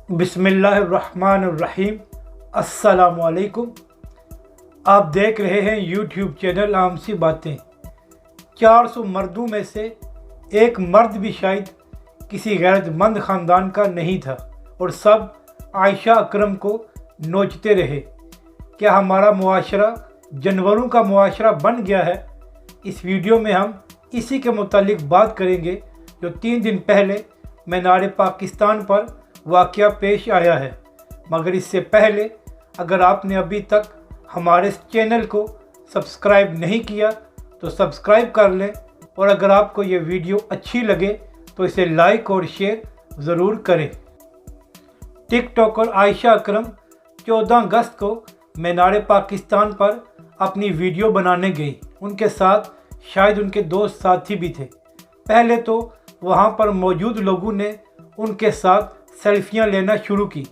बिस्मिल्लाहिर्रहमानिर्रहीम। अस्सलामुअलैकुम। आप देख रहे हैं यूट्यूब चैनल आम सी बातें। 400 मर्दों में से एक मर्द भी शायद किसी गैरतमंद ख़ानदान का नहीं था और सब आयशा अकरम को नोचते रहे। क्या हमारा मुआशरा जानवरों का मुआशरा बन गया है? इस वीडियो में हम इसी के मुतालिक बात करेंगे जो 3 दिन पहले मीनार पाकिस्तान पर वाक़या पेश आया है। मगर इससे पहले अगर आपने अभी तक हमारे इस चैनल को सब्सक्राइब नहीं किया तो सब्सक्राइब कर लें, और अगर आपको ये वीडियो अच्छी लगे तो इसे लाइक और शेयर ज़रूर करें। टिकटॉकर आयशा अकरम 14 अगस्त को मीनार पाकिस्तान पर अपनी वीडियो बनाने गई। उनके साथ शायद उनके दोस्त साथी भी थे। पहले तो वहाँ पर मौजूद लोगों ने उनके साथ सेल्फियां लेना शुरू की।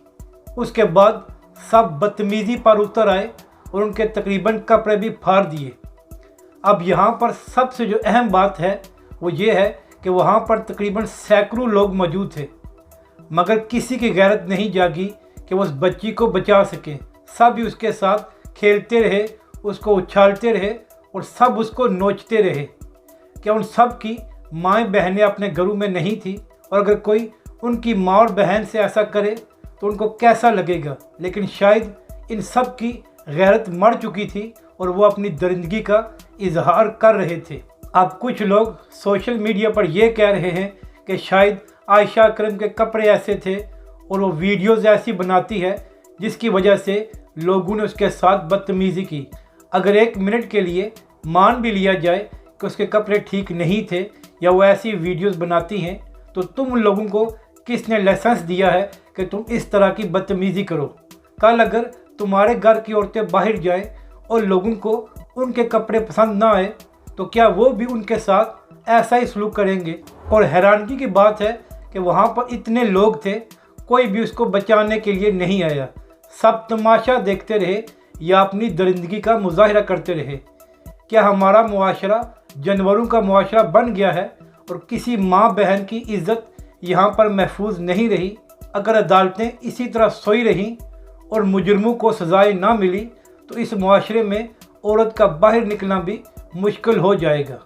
उसके बाद सब बदतमीज़ी पर उतर आए और उनके तकरीबन कपड़े भी फाड़ दिए। अब यहाँ पर सबसे जो अहम बात है वो ये है कि वहाँ पर तकरीबन सैकड़ों लोग मौजूद थे, मगर किसी की गैरत नहीं जागी कि वो उस बच्ची को बचा सके। सब भी उसके साथ खेलते रहे, उसको उछालते रहे और सब उसको नोचते रहे। क्या उन सब की माएँ बहनें अपने घरों में नहीं थी? और अगर कोई उनकी माँ और बहन से ऐसा करे तो उनको कैसा लगेगा? लेकिन शायद इन सब की गैरत मर चुकी थी और वो अपनी दरिंदगी का इजहार कर रहे थे। अब कुछ लोग सोशल मीडिया पर ये कह रहे हैं कि शायद आयशा अकरम के कपड़े ऐसे थे और वो वीडियोज़ ऐसी बनाती है जिसकी वजह से लोगों ने उसके साथ बदतमीज़ी की। अगर 1 मिनट के लिए मान भी लिया जाए कि उसके कपड़े ठीक नहीं थे या वो ऐसी वीडियोज़ बनाती हैं, तो तुम उन लोगों को किसने लाइसेंस दिया है कि तुम इस तरह की बदतमीज़ी करो? कल अगर तुम्हारे घर की औरतें बाहर जाएं और लोगों को उनके कपड़े पसंद ना आए तो क्या वो भी उनके साथ ऐसा ही सलूक करेंगे? और हैरानगी की बात है कि वहाँ पर इतने लोग थे, कोई भी उसको बचाने के लिए नहीं आया। सब तमाशा देखते रहे या अपनी दरिंदगी का मुजाहरा करते रहे। क्या हमारा मुआशरा जानवरों का मुआशरा बन गया है और किसी माँ बहन की इज़्ज़त यहाँ पर महफूज नहीं रही? अगर अदालतें इसी तरह सोई रहीं और मुजरमों को सजाएं ना मिली तो इस मुआशरे में औरत का बाहर निकलना भी मुश्किल हो जाएगा।